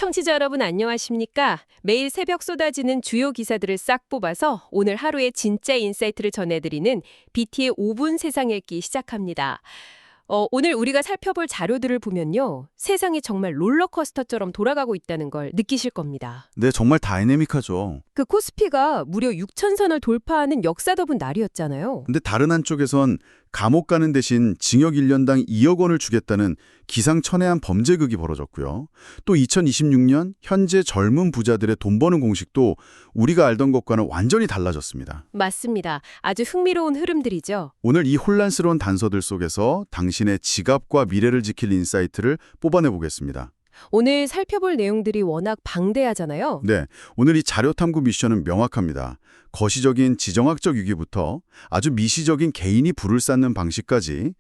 청취자 여러분 안녕하십니까? 매일 새벽 쏟아지는 주요 기사들을 싹 뽑아서 오늘 하루의 진짜 인사이트를 전해드리는 BT의 5분 세상 읽기 시작합니다. 오늘 우리가 살펴볼 자료들을 보면요. 세상이 정말 롤러코스터처럼 돌아가고 있다는 걸 느끼실 겁니다. 네, 정말 다이내믹하죠. 그 코스피가 무려 6천선을 돌파하는 역사더분 날이었잖아요. 근데 다른 한쪽에선 감옥 가는 대신 징역 1년당 2억 원을 주겠다는 기상천외한 범죄극이 벌어졌고요. 또 2026년 현재 젊은 부자들의 돈 버는 공식도 우리가 알던 것과는 완전히 달라졌습니다. 맞습니다. 아주 흥미로운 흐름들이죠. 오늘 이 혼란스러운 단서들 속에서 당신의 지갑과 미래를 지킬 인사이트를 뽑아내 보겠습니다. 오늘 살펴볼 내용들이 워낙 방대하잖아요. 네, 오늘 이 자료 탐구 미션은 명확합니다. 거시적인 지정학적 위기부터 아주 미시적인 개인이 불을 쌓는 방식까지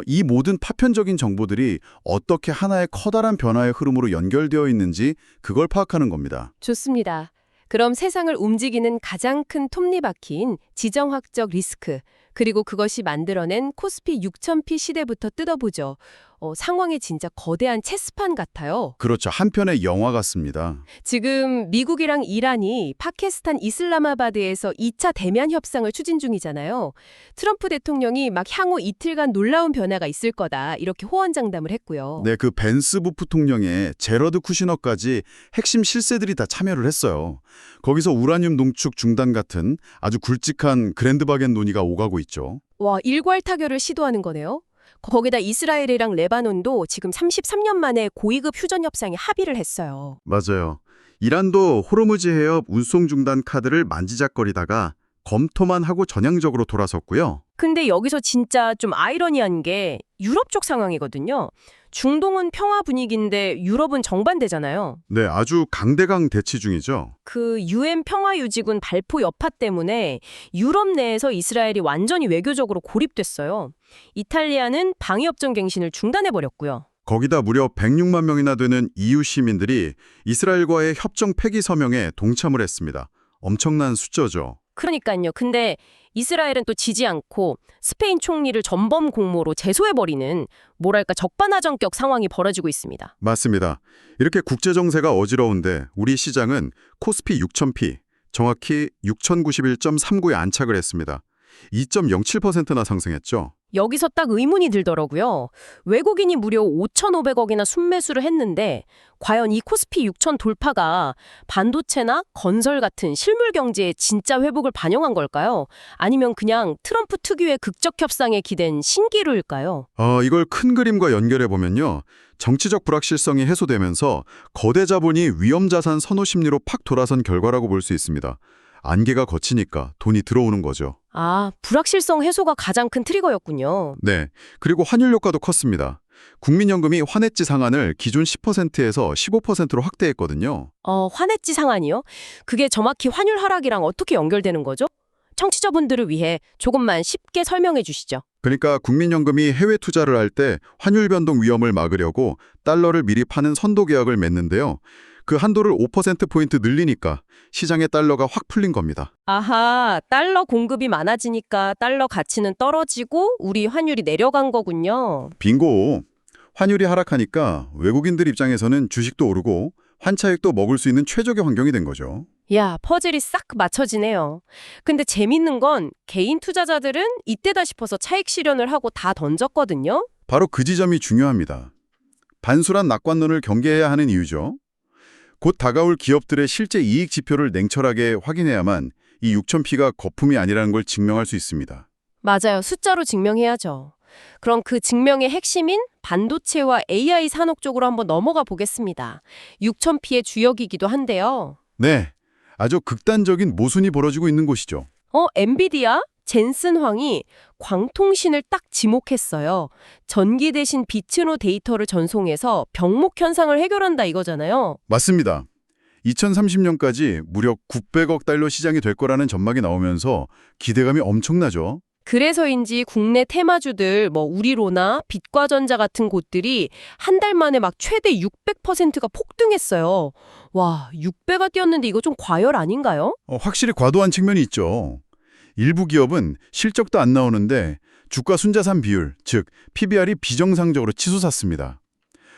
이 모든 파편적인 정보들이 어떻게 하나의 커다란 변화의 흐름으로 연결되어 있는지 그걸 파악하는 겁니다. 좋습니다. 그럼 세상을 움직이는 가장 큰 톱니바퀴인 지정학적 리스크, 그리고 그것이 만들어낸 코스피 6000P 시대부터 뜯어보죠. 상황이 진짜 거대한 체스판 같아요. 그렇죠. 한편의 영화 같습니다. 지금 미국이랑 이란이 파키스탄 이슬라마바드에서 2차 대면 협상을 추진 중이잖아요. 트럼프 대통령이 막 향후 이틀간 놀라운 변화가 있을 거다 이렇게 호언장담을 했고요. 네, 그 벤스 부통령의 제러드 쿠시너까지 핵심 실세들이 다 참여를 했어요. 거기서 우라늄 농축 중단 같은 아주 굵직한 그랜드바겐 논의가 오가고 있죠. 와, 일괄 타결을 시도하는 거네요. 거기다 이스라엘이랑 레바논도 지금 33년 만에 고위급 휴전 협상에 합의를 했어요. 맞아요. 이란도 호르무즈 해협 운송 중단 카드를 만지작거리다가 검토만 하고 전향적으로 돌아섰고요. 근데 여기서 진짜 좀 아이러니한 게 유럽 쪽 상황이거든요. 중동은 평화 분위기인데 유럽은 정반대잖아요. 네, 아주 강대강 대치 중이죠. 그 UN 평화유지군 발포 여파 때문에 유럽 내에서 이스라엘이 완전히 외교적으로 고립됐어요. 이탈리아는 방위협정 갱신을 중단해버렸고요. 거기다 무려 106만 명이나 되는 EU 시민들이 이스라엘과의 협정 폐기 서명에 동참을 했습니다. 엄청난 숫자죠. 그러니까요. 근데 이스라엘은 또 지지 않고 스페인 총리를 전범 공모로 제소해버리는 뭐랄까 적반하장격 상황이 벌어지고 있습니다. 맞습니다. 이렇게 국제 정세가 어지러운데 우리 시장은 코스피 6000P, 정확히 6091.39에 안착을 했습니다. 2.07%나 상승했죠. 여기서 딱 의문이 들더라고요. 외국인이 무려 5,500억이나 순매수를 했는데 과연 이 코스피 6,000 돌파가 반도체나 건설 같은 실물 경제의 진짜 회복을 반영한 걸까요? 아니면 그냥 트럼프 특유의 극적 협상에 기댄 신기루일까요? 이걸 큰 그림과 연결해 보면요. 정치적 불확실성이 해소되면서 거대 자본이 위험자산 선호 심리로 팍 돌아선 결과라고 볼 수 있습니다. 안개가 걷히니까 돈이 들어오는 거죠. 아, 불확실성 해소가 가장 큰 트리거였군요. 네. 그리고 환율 효과도 컸습니다. 국민연금이 환해지 상한을 기존 10%에서 15%로 확대했거든요. 환해지 상한이요? 그게 정확히 환율 하락이랑 어떻게 연결되는 거죠? 청취자분들을 위해 조금만 쉽게 설명해 주시죠. 그러니까 국민연금이 해외 투자를 할 때 환율 변동 위험을 막으려고 달러를 미리 파는 선도 계약을 맺는데요. 그 한도를 5%포인트 늘리니까 시장의 달러가 확 풀린 겁니다. 아하, 달러 공급이 많아지니까 달러 가치는 떨어지고 우리 환율이 내려간 거군요. 빙고! 환율이 하락하니까 외국인들 입장에서는 주식도 오르고 환차익도 먹을 수 있는 최적의 환경이 된 거죠. 야, 퍼즐이 싹 맞춰지네요. 근데 재밌는 건 개인 투자자들은 이때다 싶어서 차익 실현을 하고 다 던졌거든요. 바로 그 지점이 중요합니다. 반술한 낙관론을 경계해야 하는 이유죠. 곧 다가올 기업들의 실제 이익 지표를 냉철하게 확인해야만 이 6000P가 거품이 아니라는 걸 증명할 수 있습니다. 맞아요. 숫자로 증명해야죠. 그럼 그 증명의 핵심인 반도체와 AI 산업 쪽으로 한번 넘어가 보겠습니다. 6000P의 주역이기도 한데요. 네, 아주 극단적인 모순이 벌어지고 있는 곳이죠. 엔비디아? 젠슨 황이 광통신을 딱 지목했어요. 전기 대신 빛으로 데이터를 전송해서 병목 현상을 해결한다 이거잖아요. 맞습니다. 2030년까지 무려 900억 달러 시장이 될 거라는 전망이 나오면서 기대감이 엄청나죠. 그래서인지 국내 테마주들 우리로나 빛과전자 같은 곳들이 한 달 만에 막 최대 600%가 폭등했어요. 와, 6배가 뛰었는데 이거 좀 과열 아닌가요? 확실히 과도한 측면이 있죠. 일부 기업은 실적도 안 나오는데 주가 순자산 비율, 즉 PBR이 비정상적으로 치솟았습니다.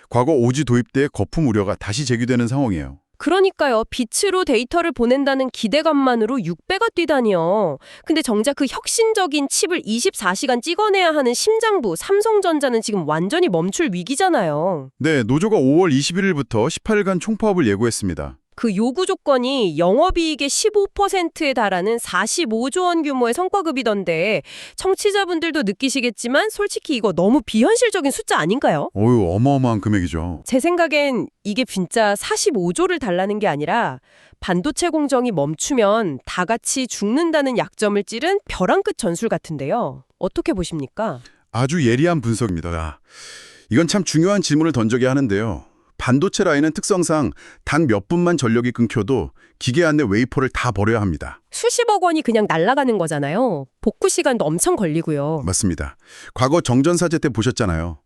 과거 오지 도입 때 거품 우려가 다시 제기되는 상황이에요. 그러니까요. 빛으로 데이터를 보낸다는 기대감만으로 6배가 뛰다니요. 근데 정작 그 혁신적인 칩을 24시간 찍어내야 하는 심장부 삼성전자는 지금 완전히 멈출 위기잖아요. 네, 노조가 5월 21일부터 18일간 총파업을 예고했습니다. 그 요구 조건이 영업이익의 15%에 달하는 45조 원 규모의 성과급이던데 청취자분들도 느끼시겠지만 솔직히 이거 너무 비현실적인 숫자 아닌가요? 어휴, 어마어마한 금액이죠. 제 생각엔 이게 진짜 45조를 달라는 게 아니라 반도체 공정이 멈추면 다 같이 죽는다는 약점을 찌른 벼랑 끝 전술 같은데요. 어떻게 보십니까? 아주 예리한 분석입니다. 이건 참 중요한 질문을 던져게 하는데요. 반도체 라인은 특성상 단 몇 분만 전력이 끊겨도 기계 안에 웨이퍼를 다 버려야 합니다. 수십억 원이 그냥 날아가는 거잖아요. 복구 시간도 엄청 걸리고요. 맞습니다. 과거 정전사제 때 보셨잖아요.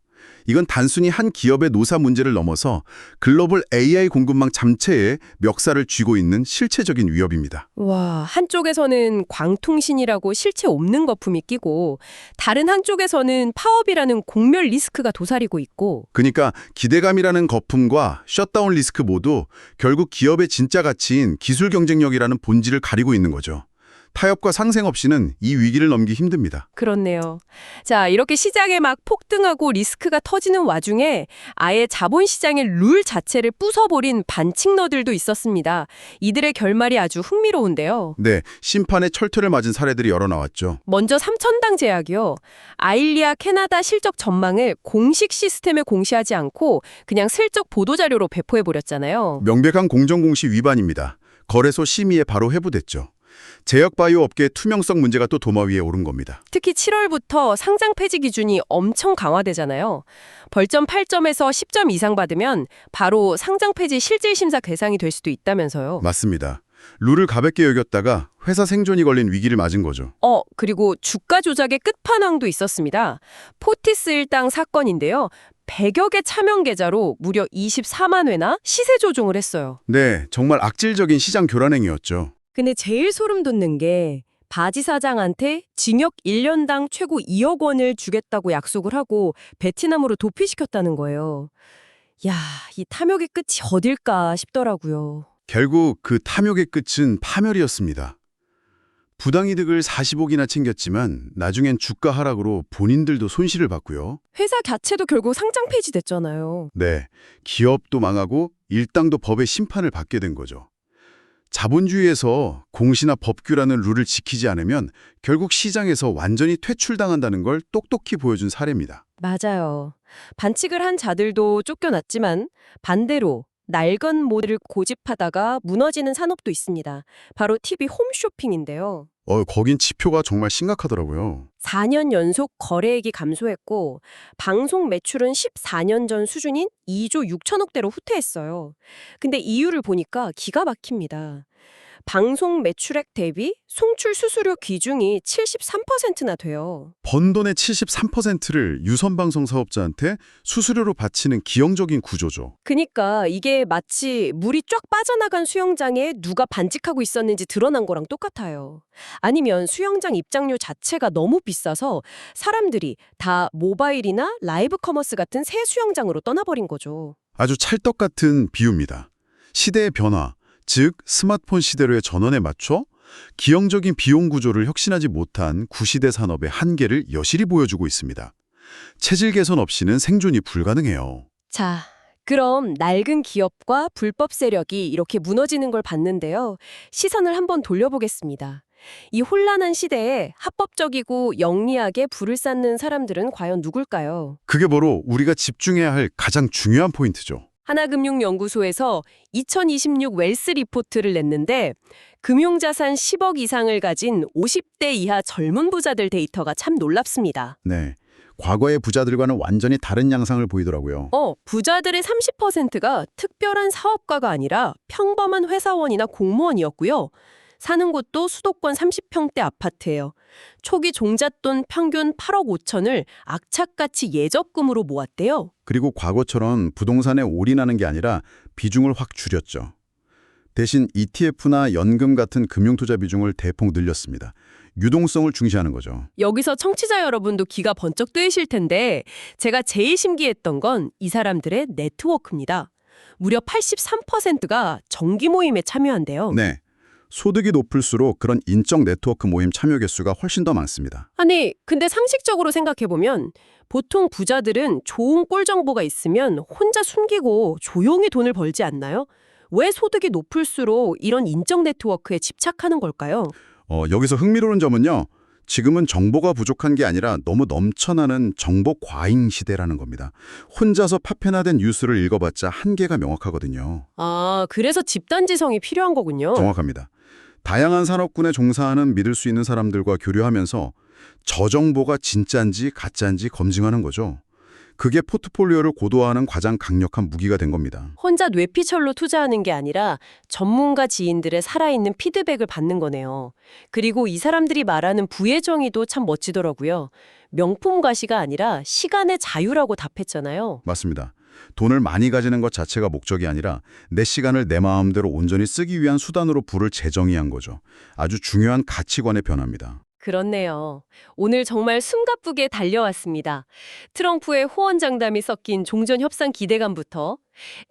이건 단순히 한 기업의 노사 문제를 넘어서 글로벌 AI 공급망 잠체에 멱살을 쥐고 있는 실체적인 위협입니다. 와, 한쪽에서는 광통신이라고 실체 없는 거품이 끼고 다른 한쪽에서는 파업이라는 공멸 리스크가 도사리고 있고 그러니까 기대감이라는 거품과 셧다운 리스크 모두 결국 기업의 진짜 가치인 기술 경쟁력이라는 본질을 가리고 있는 거죠. 타협과 상생 없이는 이 위기를 넘기기 힘듭니다. 그렇네요. 자, 이렇게 시장에 막 폭등하고 리스크가 터지는 와중에 아예 자본시장의 룰 자체를 부숴버린 반칙너들도 있었습니다. 이들의 결말이 아주 흥미로운데요. 네, 심판의 철퇴를 맞은 사례들이 여러 나왔죠. 먼저 삼천당 제약이요. 아일리아 캐나다 실적 전망을 공식 시스템에 공시하지 않고 그냥 슬쩍 보도자료로 배포해버렸잖아요. 명백한 공정공시 위반입니다. 거래소 심의에 바로 회부됐죠. 제약바이오 업계의 투명성 문제가 또 도마 위에 오른 겁니다. 특히 7월부터 상장 폐지 기준이 엄청 강화되잖아요. 벌점 8점에서 10점 이상 받으면 바로 상장 폐지 실질 심사 대상이 될 수도 있다면서요. 맞습니다. 룰을 가볍게 여겼다가 회사 생존이 걸린 위기를 맞은 거죠. 그리고 주가 조작의 끝판왕도 있었습니다. 포티스 일당 사건인데요. 100여 개 차명 계좌로 무려 24만 회나 시세 조종을 했어요. 네, 정말 악질적인 시장 교란행위였죠. 근데 제일 소름 돋는 게 바지 사장한테 징역 1년당 최고 2억 원을 주겠다고 약속을 하고 베트남으로 도피시켰다는 거예요. 야, 이 탐욕의 끝이 어딜까 싶더라고요. 결국 그 탐욕의 끝은 파멸이었습니다. 부당이득을 40억이나 챙겼지만 나중엔 주가 하락으로 본인들도 손실을 봤고요. 회사 자체도 결국 상장 폐지됐잖아요. 네, 기업도 망하고 일당도 법의 심판을 받게 된 거죠. 자본주의에서 공시나 법규라는 룰을 지키지 않으면 결국 시장에서 완전히 퇴출당한다는 걸 똑똑히 보여준 사례입니다. 맞아요. 반칙을 한 자들도 쫓겨났지만 반대로 낡은 모델을 고집하다가 무너지는 산업도 있습니다. 바로 TV 홈쇼핑인데요. 거긴 지표가 정말 심각하더라고요. 4년 연속 거래액이 감소했고 방송 매출은 14년 전 수준인 2조 6천억대로 후퇴했어요. 근데 이유를 보니까 기가 막힙니다. 방송 매출액 대비 송출 수수료 비중이 73%나 돼요. 번 돈의 73%를 유선방송 사업자한테 수수료로 바치는 기형적인 구조죠. 그니까 이게 마치 물이 쫙 빠져나간 수영장에 누가 반직하고 있었는지 드러난 거랑 똑같아요. 아니면 수영장 입장료 자체가 너무 비싸서 사람들이 다 모바일이나 라이브 커머스 같은 새 수영장으로 떠나버린 거죠. 아주 찰떡 같은 비유입니다. 시대의 변화, 즉 스마트폰 시대로의 전환에 맞춰 기형적인 비용 구조를 혁신하지 못한 구시대 산업의 한계를 여실히 보여주고 있습니다. 체질 개선 없이는 생존이 불가능해요. 자, 그럼 낡은 기업과 불법 세력이 이렇게 무너지는 걸 봤는데요. 시선을 한번 돌려보겠습니다. 이 혼란한 시대에 합법적이고 영리하게 불을 쌓는 사람들은 과연 누굴까요? 그게 바로 우리가 집중해야 할 가장 중요한 포인트죠. 하나금융연구소에서 2026 웰스 리포트를 냈는데 금융자산 10억 이상을 가진 50대 이하 젊은 부자들 데이터가 참 놀랍습니다. 네, 과거의 부자들과는 완전히 다른 양상을 보이더라고요. 부자들의 30%가 특별한 사업가가 아니라 평범한 회사원이나 공무원이었고요. 사는 곳도 수도권 30평대 아파트예요. 초기 종잣돈 평균 8억 5천을 악착같이 예적금으로 모았대요. 그리고 과거처럼 부동산에 올인하는 게 아니라 비중을 확 줄였죠. 대신 ETF나 연금 같은 금융투자 비중을 대폭 늘렸습니다. 유동성을 중시하는 거죠. 여기서 청취자 여러분도 귀가 번쩍 뜨이실 텐데 제가 제일 신기했던 건 이 사람들의 네트워크입니다. 무려 83%가 정기 모임에 참여한대요. 네. 소득이 높을수록 그런 인적 네트워크 모임 참여 개수가 훨씬 더 많습니다. 아니, 근데 상식적으로 생각해보면 보통 부자들은 좋은 꿀 정보가 있으면 혼자 숨기고 조용히 돈을 벌지 않나요? 왜 소득이 높을수록 이런 인적 네트워크에 집착하는 걸까요? 여기서 흥미로운 점은요. 지금은 정보가 부족한 게 아니라 너무 넘쳐나는 정보 과잉 시대라는 겁니다. 혼자서 파편화된 뉴스를 읽어봤자 한계가 명확하거든요. 아, 그래서 집단지성이 필요한 거군요. 정확합니다. 다양한 산업군에 종사하는 믿을 수 있는 사람들과 교류하면서 저 정보가 진짜인지 가짜인지 검증하는 거죠. 그게 포트폴리오를 고도화하는 가장 강력한 무기가 된 겁니다. 혼자 뇌피셜로 투자하는 게 아니라 전문가 지인들의 살아있는 피드백을 받는 거네요. 그리고 이 사람들이 말하는 부의 정의도 참 멋지더라고요. 명품 과시가 아니라 시간의 자유라고 답했잖아요. 맞습니다. 돈을 많이 가지는 것 자체가 목적이 아니라 내 시간을 내 마음대로 온전히 쓰기 위한 수단으로 부를 재정의한 거죠. 아주 중요한 가치관의 변화입니다. 그렇네요. 오늘 정말 숨가쁘게 달려왔습니다. 트럼프의 호언장담이 섞인 종전협상 기대감부터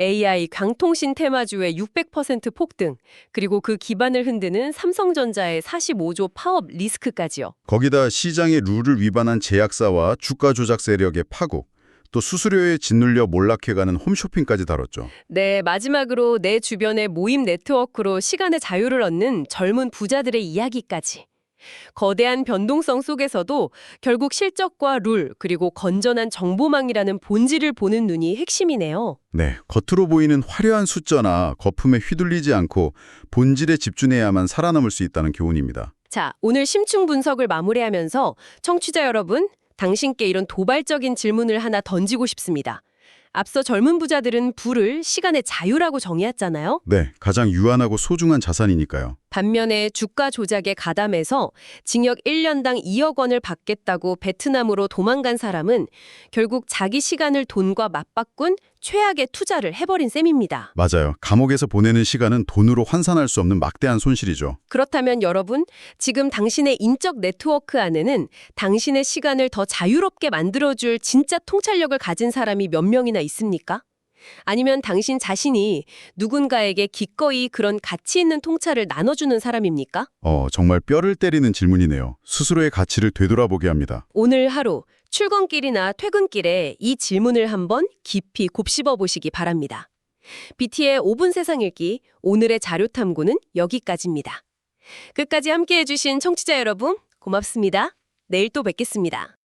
AI 강통신 테마주의 600% 폭등, 그리고 그 기반을 흔드는 삼성전자의 45조 파업 리스크까지요. 거기다 시장의 룰을 위반한 제약사와 주가 조작 세력의 파국, 또 수수료에 짓눌려 몰락해가는 홈쇼핑까지 다뤘죠. 네, 마지막으로 내 주변의 모임 네트워크로 시간의 자유를 얻는 젊은 부자들의 이야기까지. 거대한 변동성 속에서도 결국 실적과 룰, 그리고 건전한 정보망이라는 본질을 보는 눈이 핵심이네요. 네, 겉으로 보이는 화려한 숫자나 거품에 휘둘리지 않고 본질에 집중해야만 살아남을 수 있다는 교훈입니다. 자, 오늘 심층 분석을 마무리하면서 청취자 여러분, 당신께 이런 도발적인 질문을 하나 던지고 싶습니다. 앞서 젊은 부자들은 부를 시간의 자유라고 정의했잖아요. 네, 가장 유한하고 소중한 자산이니까요. 반면에 주가 조작에 가담해서 징역 1년당 2억 원을 받겠다고 베트남으로 도망간 사람은 결국 자기 시간을 돈과 맞바꾼 최악의 투자를 해버린 셈입니다. 맞아요. 감옥에서 보내는 시간은 돈으로 환산할 수 없는 막대한 손실이죠. 그렇다면 여러분, 지금 당신의 인적 네트워크 안에는 당신의 시간을 더 자유롭게 만들어줄 진짜 통찰력을 가진 사람이 몇 명이나 있습니까? 아니면 당신 자신이 누군가에게 기꺼이 그런 가치 있는 통찰을 나눠주는 사람입니까? 정말 뼈를 때리는 질문이네요. 스스로의 가치를 되돌아보게 합니다. 오늘 하루 출근길이나 퇴근길에 이 질문을 한번 깊이 곱씹어 보시기 바랍니다. BT의 5분 세상 읽기, 오늘의 자료 탐구는 여기까지입니다. 끝까지 함께해 주신 청취자 여러분, 고맙습니다. 내일 또 뵙겠습니다.